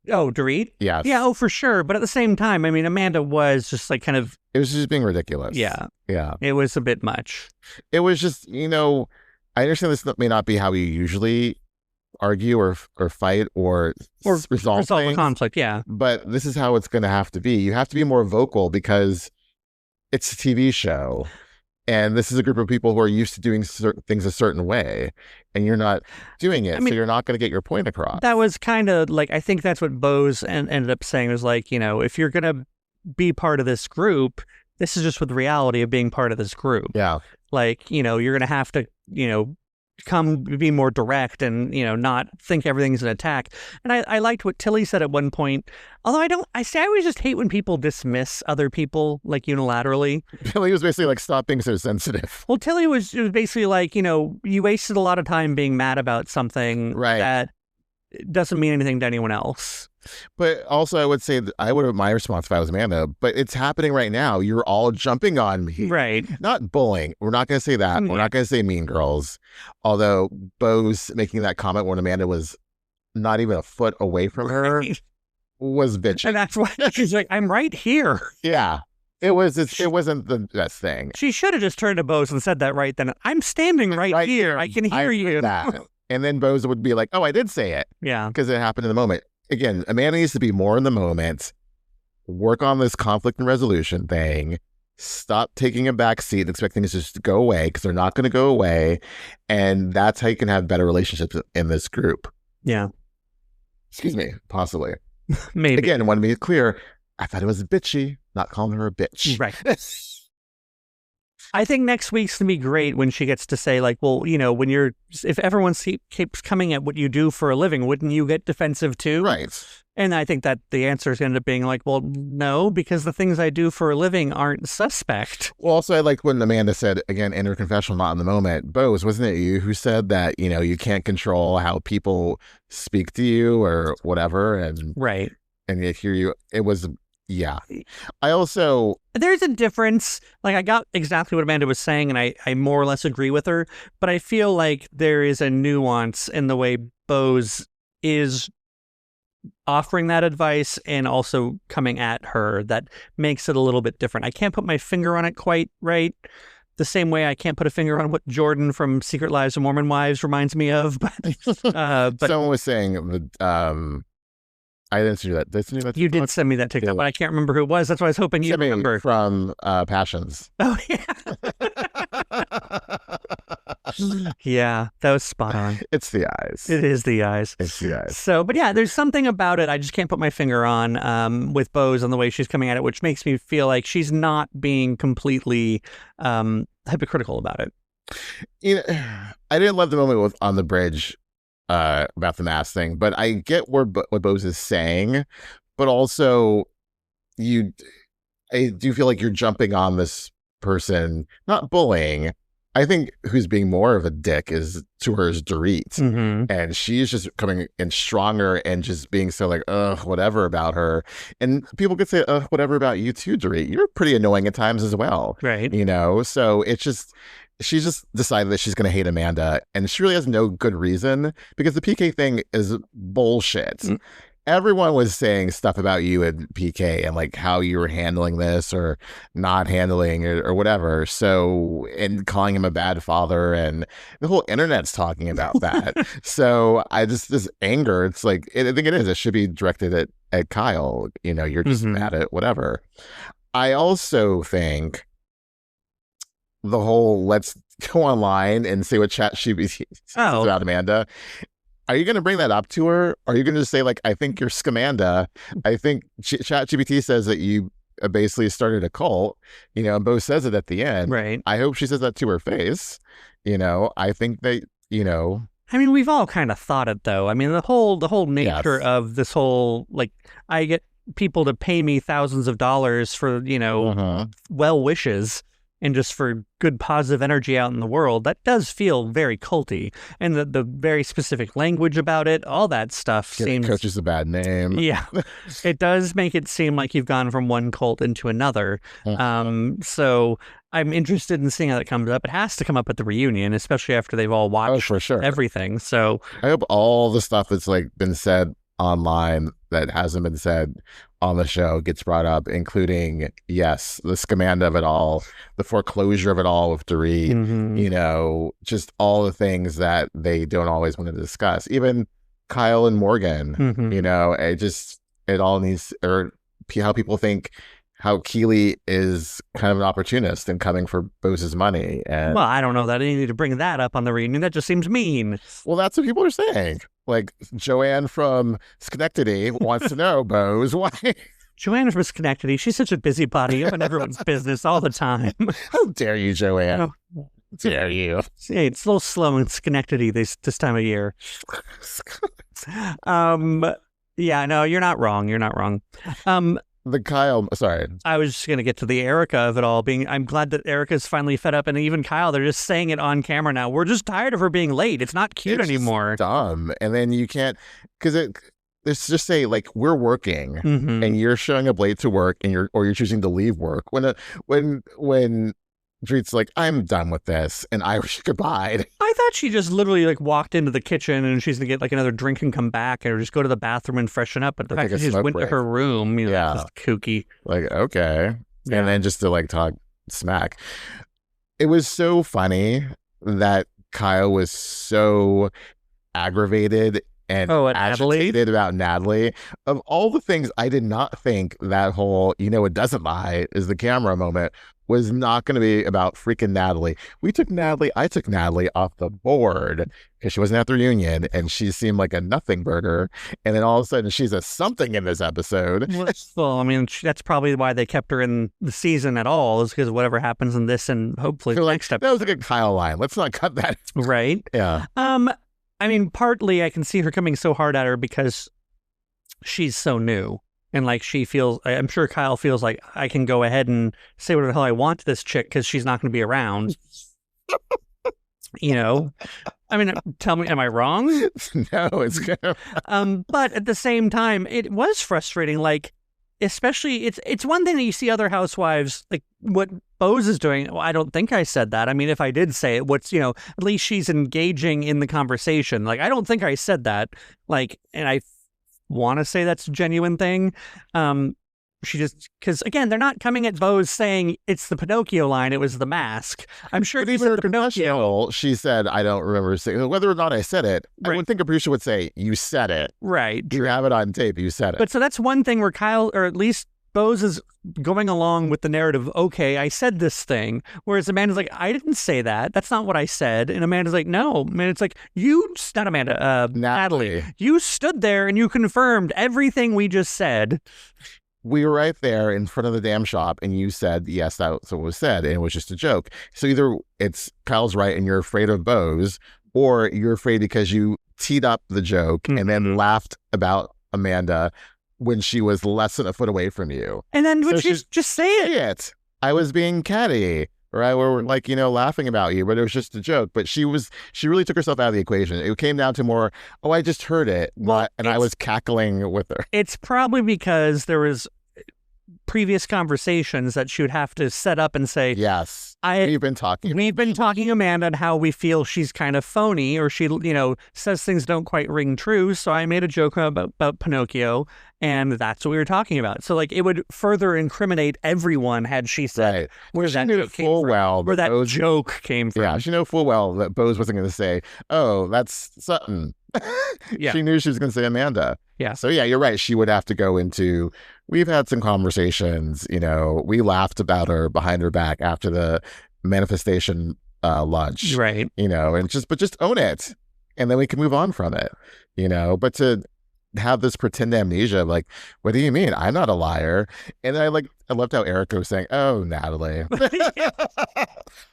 Oh, Dorit? Yes. Yeah, oh, for sure. But at the same time, I mean, Amanda was just like kind of... It was just being ridiculous. Yeah. Yeah. It was a bit much. It was just, I understand this may not be how we usually argue or fight or resolve a conflict, yeah. But this is how it's going to have to be. You have to be more vocal because it's a TV show. And this is a group of people who are used to doing certain things a certain way, and you're not doing it, so you're not going to get your point across. That was kind of like, I think that's what Boz ended up saying was like, if you're going to be part of this group, this is just with the reality of being part of this group. Yeah. Like, you're going to have to, be more direct and, not think everything's an attack. And I liked what Tilly said at one point, although I always just hate when people dismiss other people like unilaterally. Tilly was basically like, stop being so sensitive. Well, Tilly was basically like, you wasted a lot of time being mad about something that doesn't mean anything to anyone else. But also I would say that my response if I was Amanda, but it's happening right now. You're all jumping on me. Right. Not bullying. We're not going to say that. We're not going to say mean girls. Although Boz making that comment when Amanda was not even a foot away from her was bitchy. And that's why she's like, I'm right here. Yeah. It wasn't the best thing. She should have just turned to Boz and said that right then. I'm standing right here. I can hear you. That. And then Boz would be like, oh, I did say it. Yeah. Because it happened in the moment. Again, Amanda needs to be more in the moment, work on this conflict and resolution thing, stop taking a back seat and expecting things just to go away because they're not going to go away. And that's how you can have better relationships in this group. Yeah. Excuse me, possibly. Maybe. Again, I want to be clear. I thought it was bitchy, not calling her a bitch. Right. I think next week's going to be great when she gets to say, like, well, if everyone keeps coming at what you do for a living, wouldn't you get defensive too? Right. And I think that the answer is going to end up being like, well, no, because the things I do for a living aren't suspect. Well, also, I like when Amanda said, again, in her confessional, not in the moment, Boz, wasn't it you who said that, you can't control how people speak to you or whatever? And right. And they hear you. It was... Yeah. There's a difference. Like, I got exactly what Amanda was saying, and I more or less agree with her, but I feel like there is a nuance in the way Boz is offering that advice and also coming at her that makes it a little bit different. I can't put my finger on it quite right. The same way I can't put a finger on what Jordan from Secret Lives of Mormon Wives reminds me of. But someone was saying I didn't see that. You did send me that TikTok, but I can't remember who it was. That's why I was hoping you remember. From Passions. Oh, yeah. Yeah, that was spot on. It's the eyes. It is the eyes. It's the eyes. So, but yeah, there's something about it I just can't put my finger on with Boz and the way she's coming at it, which makes me feel like she's not being completely hypocritical about it. I didn't love the moment on the bridge about the mask thing, but I get what Boz is saying, but also I do feel like you're jumping on this person, not bullying, I think who's being more of a dick is to her is Dorit. Mm-hmm. And she's just coming in stronger and just being so like, whatever about her. And people could say, whatever about you too, Dorit. You're pretty annoying at times as well. Right. You know, so it's just, she's just decided that she's going to hate Amanda. And she really has no good reason because the PK thing is bullshit. Mm. Everyone was saying stuff about you at PK and like how you were handling this or not handling it or whatever. So, and calling him a bad father, and the whole internet's talking about that. So I just, this anger, it's like, I think it is. It should be directed at Kyle. You know, you're just mad at whatever. I also think the whole let's go online and see what ChatGPT says about Amanda. Are you going to bring that up to her? Or are you going to say, like, I think you're Scamanda? I think ChatGPT says that you basically started a cult, you know, and Bo says it at the end. Right. I hope she says that to her face. You know, I think that, you know. I mean, we've all kind of thought it, though. I mean, the whole nature of this whole, like, I get people to pay me thousands of dollars for, you know, well wishes. And just for good positive energy out in the world, that does feel very culty. And the very specific language about it, all that stuff seems... Coach is a bad name. Yeah. It does make it seem like you've gone from one cult into another. So I'm interested in seeing how that comes up. It has to come up at the reunion, especially after they've all watched for sure. everything. So I hope all the stuff that's like been said online that hasn't been said on the show gets brought up, including, yes, the Scamanda of it all, the foreclosure of it all with Dorit, you know, just all the things that they don't always want to discuss. Even Kyle and Morgan, you know, it all needs, or how people think how Keeley is kind of an opportunist and coming for Bose's money. And well, I don't know that I need to bring that up on the reunion. That just seems mean. Well, that's what people are saying. Like Joanne from Schenectady wants to know, Bose, why? Joanne from Schenectady, she's such a busybody up in everyone's business all the time. How dare you, Joanne? How dare you? Hey, it's a little slow in Schenectady this time of year. Yeah, no, you're not wrong. You're not wrong. The Kyle, sorry. I was just going to get to the Erica of it all. I'm glad that Erica's finally fed up, and even Kyle, they're just saying it on camera now. We're just tired of her being late. It's not cute anymore. It's dumb. And then you can't, because let's just say, like, we're working and you're showing up late to work and you're choosing to leave work. When Dorit's like, I'm done with this, and I wish goodbye. I thought she just literally like walked into the kitchen and she's gonna get like another drink and come back, or just go to the bathroom and freshen up. But the fact that she just went to her room, you know, just kooky. Like, okay, and then just to like talk smack. It was so funny that Kyle was so aggravated and agitated about Natalie. Of all the things, I did not think that whole, you know, it doesn't lie is the camera moment was not going to be about freaking Natalie. I took Natalie off the board because she wasn't at the reunion and she seemed like a nothing burger. And then all of a sudden she's a something in this episode. Well, I mean, that's probably why they kept her in the season at all, is because whatever happens in this and hopefully the next episode. That was like a Kyle line. Let's not cut that. Right. Yeah. I mean, partly I can see her coming so hard at her because she's so new. And like she feels, I'm sure Kyle feels like I can go ahead and say whatever the hell I want to this chick because she's not going to be around. You know, I mean, tell me, am I wrong? No, it's kind of. But at the same time, it was frustrating. Like, especially, it's one thing that you see other housewives, like what Boz is doing. Well, I don't think I said that. I mean, if I did say it, at least she's engaging in the conversation. Like, I don't think I said that. Like, and I want to say that's a genuine thing. She just, because again, they're not coming at Boz saying it's the Pinocchio line, it was the mask. I'm sure these are the Pinocchio. She said, I don't remember saying, whether or not I said it. Right. I would think a producer would say, you said it. Right. You have it on tape, you said it. But so that's one thing where Kyle, or at least Boz, is going along with the narrative, okay, I said this thing. Whereas Amanda's like, I didn't say that. That's not what I said. And Amanda's like, no. Man, it's like, not Amanda, Natalie. You stood there and you confirmed everything we just said. We were right there in front of the damn shop and you said, yes, that's what was said. And it was just a joke. So either it's Kyle's right and you're afraid of Boz, or you're afraid because you teed up the joke and then laughed about Amanda when she was less than a foot away from you. And then would you just say it? I was being catty. right? Where we're like, laughing about you, but it was just a joke. But she really took herself out of the equation. It came down to more, oh, I just heard it. Well, And I was cackling with her. It's probably because there was previous conversations that she would have to set up and say, yes, we've been talking, Amanda, and how we feel she's kind of phony, or she, says things don't quite ring true. So I made a joke about Pinocchio, and that's what we were talking about. So like, it would further incriminate everyone had she said where that joke came from. Yeah, she knew full well that Boz wasn't going to say, "Oh, that's Sutton." Yeah. She knew she was going to say Amanda. Yeah. So yeah, you're right. She would have to go into. We've had some conversations. We laughed about her behind her back after the manifestation lunch. Right. And just own it, and then we can move on from it. But to have this pretend amnesia, like, what do you mean? I'm not a liar. And I loved how Erica was saying, "Oh, Natalie."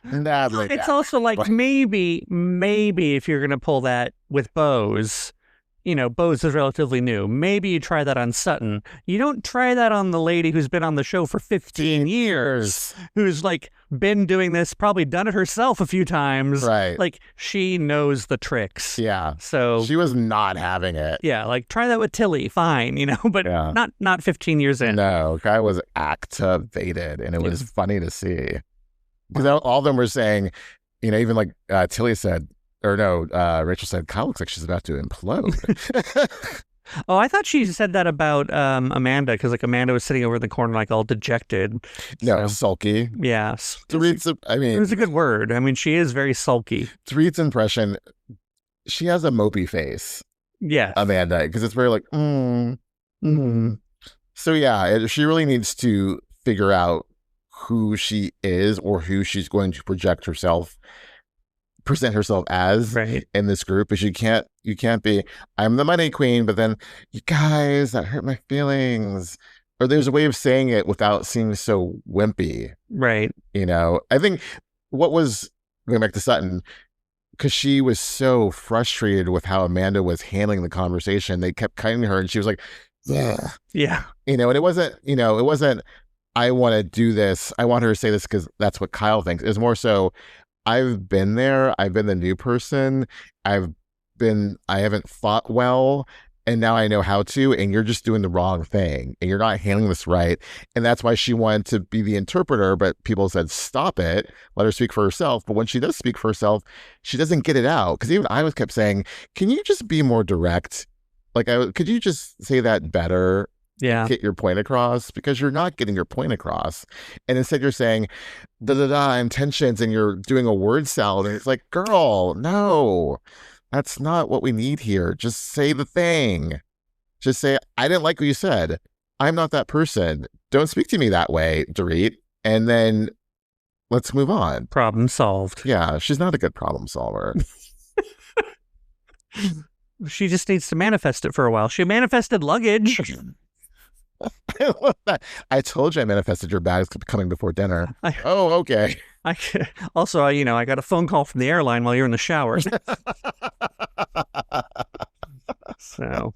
Natalie. It's also like, maybe if you're going to pull that with Boz, Boz is relatively new. Maybe you try that on Sutton. You don't try that on the lady who's been on the show for 15 years, who's like been doing this, probably done it herself a few times. Right. Like, she knows the tricks. Yeah. So she was not having it. Yeah. Like, try that with Tilly. Fine. But not 15 years in. No, Guy was activated, and it was funny to see. Because all of them were saying, even like Tilly said, or no, Rachel said, Kyle looks like she's about to implode. Oh, I thought she said that about Amanda, because like Amanda was sitting over in the corner like all dejected. No, sulky. Yes. Dorit's, it was a good word. I mean, she is very sulky. Dorit's impression, she has a mopey face. Yeah. Amanda, because it's very like, So yeah, she really needs to figure out who she is, or who she's going to present herself as in this group. Because you can't be, I'm the money queen, but then, you guys, that hurt my feelings. Or there's a way of saying it without seeming so wimpy. Right. I think what was, going back to Sutton, because she was so frustrated with how Amanda was handling the conversation, they kept cutting her, and she was like, yeah. Yeah. And it wasn't, I want to do this. I want her to say this because that's what Kyle thinks. It's more so, I've been there. I've been the new person. I haven't fought well, and now I know how to, and you're just doing the wrong thing, and you're not handling this right. And that's why she wanted to be the interpreter, but people said, stop it, let her speak for herself. But when she does speak for herself, she doesn't get it out. Because even I kept saying, can you just be more direct? Like, could you just say that better? Yeah. Get your point across, because you're not getting your point across. And instead you're saying intentions, and you're doing a word salad. And it's like, girl, no, that's not what we need here. Just say the thing. Just say, I didn't like what you said. I'm not that person. Don't speak to me that way, Dorit. And then let's move on. Problem solved. Yeah, she's not a good problem solver. She just needs to manifest it for a while. She manifested luggage. I love that. I told you I manifested your bags coming before dinner. Okay. I got a phone call from the airline while you're in the shower. So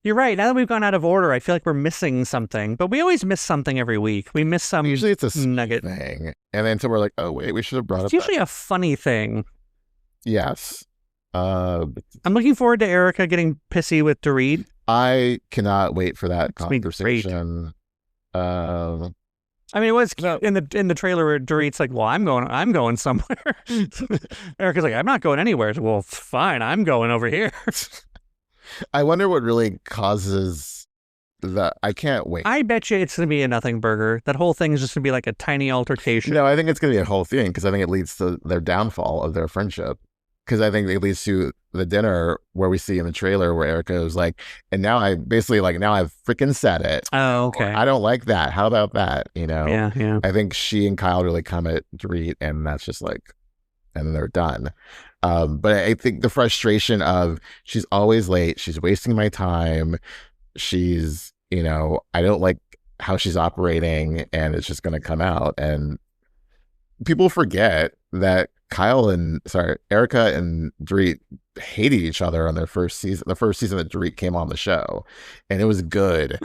you're right. Now that we've gone out of order, I feel like we're missing something. But we always miss something every week. We miss some. Usually it's a nugget thing, and then so we're like, oh wait, we should have brought it's up. Usually a funny thing. Yes. I'm looking forward to Erica getting pissy with Dorit. I cannot wait for that conversation. I mean, it was in the trailer where Dorit's like, "Well, I'm going somewhere." Erica's like, "I'm not going anywhere." Well, fine, I'm going over here. I wonder what really causes that. I can't wait. I bet you it's going to be a nothing burger. That whole thing is just going to be like a tiny altercation. No, I think it's going to be a whole thing, because I think it leads to their downfall of their friendship. Because I think it leads to the dinner where we see in the trailer where Erica was like, and now I've freaking said it. Oh, okay. I don't like that. How about that? Yeah. I think she and Kyle really come at Dorit, and that's just like, and then they're done. But I think the frustration of, she's always late. She's wasting my time. She's, I don't like how she's operating, and it's just going to come out. And people forget that Erica and Dorit hated each other on their first season, the first season that Dorit came on the show, and it was good.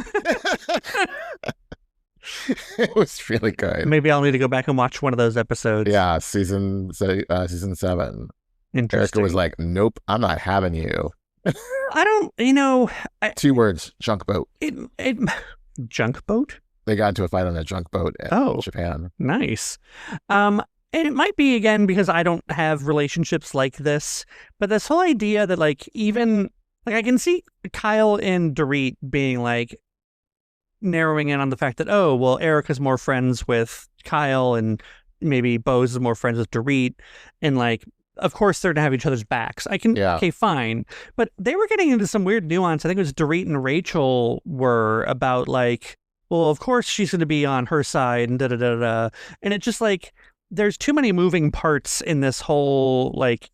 It was really good. Maybe I'll need to go back and watch one of those episodes. Yeah, season 7. Interesting. Erica was like, "Nope, I'm not having you." I don't, 2 words: junk boat. Junk boat? They got into a fight on a junk boat in Japan. Nice. And it might be, again, because I don't have relationships like this, but this whole idea that, like, even, like, I can see Kyle and Dorit being, like, narrowing in on the fact that, oh, well, Erica's more friends with Kyle and maybe Boz is more friends with Dorit, and, like, of course they're going to have each other's backs. Okay, fine. But they were getting into some weird nuance. I think it was Dorit and Rachel were about, like, well, of course she's going to be on her side and da-da-da-da. And it's just, like, there's too many moving parts in this whole, like,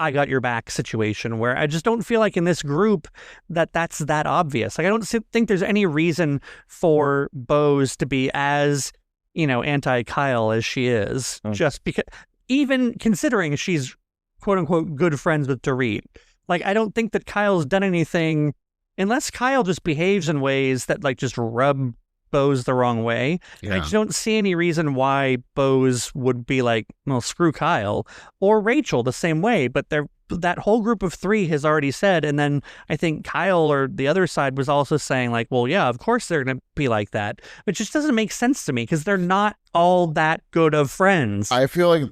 I got your back situation where I just don't feel like in this group that's that obvious. Like, I don't think there's any reason for Boz to be as, anti-Kyle as she is, just because, even considering she's quote unquote good friends with Dorit. Like, I don't think that Kyle's done anything, unless Kyle just behaves in ways that, like, just rub Boz the wrong way. Yeah. I just don't see any reason why Boz would be like, well, screw Kyle, or Rachel the same way. But that whole group of 3 has already said, and then I think Kyle or the other side was also saying, like, well, yeah, of course they're going to be like that. It just doesn't make sense to me because they're not all that good of friends. I feel like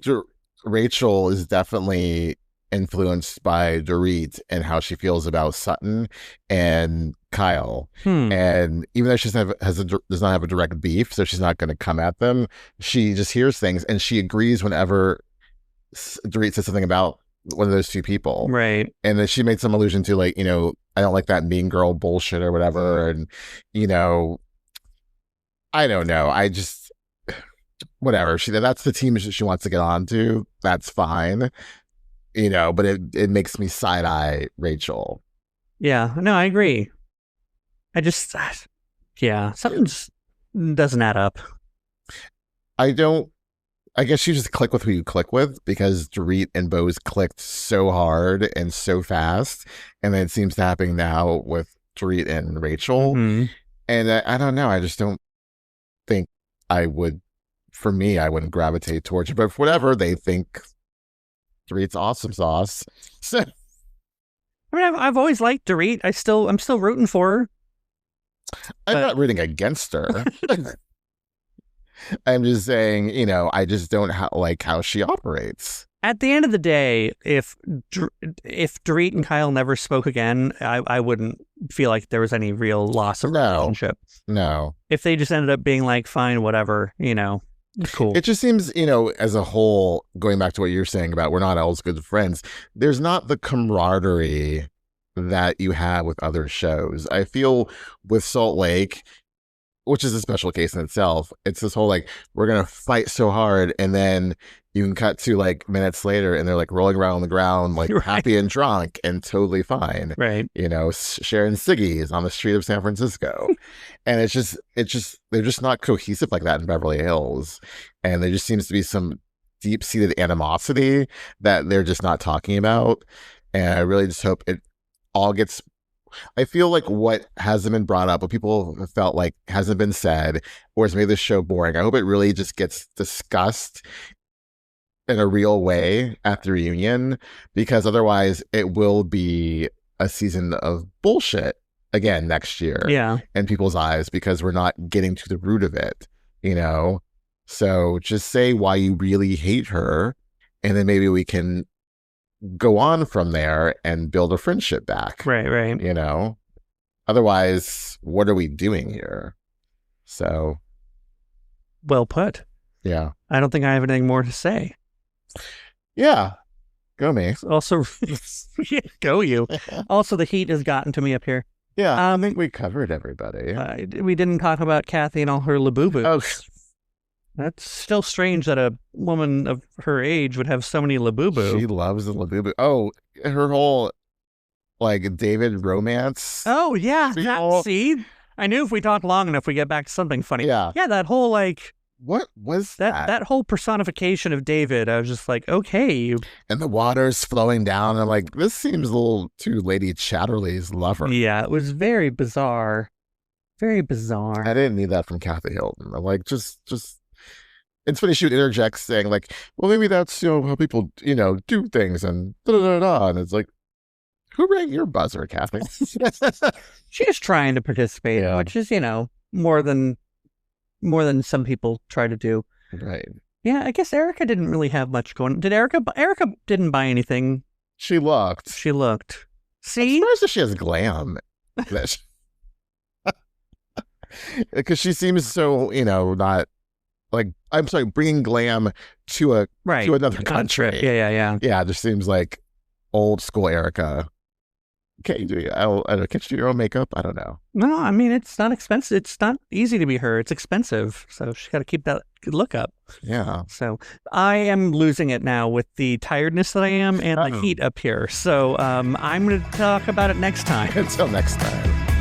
Rachel is definitely influenced by Dorit and how she feels about Sutton and Kyle. And even though she does not have a direct beef, so she's not going to come at them, she just hears things and she agrees whenever Dorit says something about one of those 2 people. Right. And then she made some allusion to, like, I don't like that mean girl bullshit or whatever. And, I don't know. I just, whatever. That's the team she wants to get onto. That's fine. But it makes me side-eye Rachel. Yeah, no, I agree. Something just doesn't add up. I guess you just click with who you click with, because Dorit and Boz clicked so hard and so fast, and it seems to happen now with Dorit and Rachel. Mm-hmm. And I don't know. I just don't think I would. For me, I wouldn't gravitate towards it. But for whatever they think, Dorit's awesome sauce. So, I mean, I've always liked Dorit. I'm still rooting for her. I'm not rooting against her. I'm just saying, I just don't like how she operates. At the end of the day, if Dorit and Kyle never spoke again, I wouldn't feel like there was any real loss of relationship. No. If they just ended up being like, fine, whatever, cool. It just seems, as a whole, going back to what you're saying about we're not all as good friends, there's not the camaraderie that you have with other shows. I feel with Salt Lake, which is a special case in itself, it's this whole, like, we're going to fight so hard, and then you can cut to, like, minutes later, and they're, like, rolling around on the ground, like, right, happy and drunk and totally fine. Right. Sharing ciggies on the street of San Francisco. And it's just, they're just not cohesive like that in Beverly Hills. And there just seems to be some deep-seated animosity that they're just not talking about. And I really just hope it all gets... I feel like what hasn't been brought up, what people have felt like hasn't been said, or has made this show boring, I hope it really just gets discussed in a real way at the reunion, because otherwise it will be a season of bullshit again next year. Yeah. In people's eyes, because we're not getting to the root of it, So just say why you really hate her, and then maybe we can go on from there and build a friendship back. Right. Otherwise, what are we doing here? So. Well put. Yeah. I don't think I have anything more to say. Yeah. Go me. Also, yeah, go you. Also, the heat has gotten to me up here. Yeah. I think we covered everybody. We didn't talk about Kathy and all her labubu. Oh, that's still strange that a woman of her age would have so many labubu. She loves the labubu. Oh, her whole, like, David romance. Oh, yeah. See? I knew if we talked long enough, we get back to something funny. Yeah. Yeah, that whole, like... What was that? That whole personification of David, I was just like, okay. And the water's flowing down. I'm like, this seems a little too Lady Chatterley's lover. Yeah, it was very bizarre. Very bizarre. I didn't need that from Kathy Hilton. I'm like, just. It's funny she would interject saying like, well, maybe that's how people do things and da da da da, and it's like, who rang your buzzer, Kathy? She is trying to participate, which is more than some people try to do. Right. Yeah, I guess Erica didn't really have much going. Did Erica? Erica didn't buy anything. She looked. See? I'm surprised that she has glam. Because she seems so, not like, I'm sorry, bringing glam to another country. Yeah. Yeah, it just seems like old school Erica. Can't you do? I don't know. Can't you do your own makeup? I don't know. No, I mean, it's not expensive. It's not easy to be her. It's expensive. So she's got to keep that look up. Yeah. So I am losing it now with the tiredness that I am and the heat up here. So I'm going to talk about it next time. Until next time.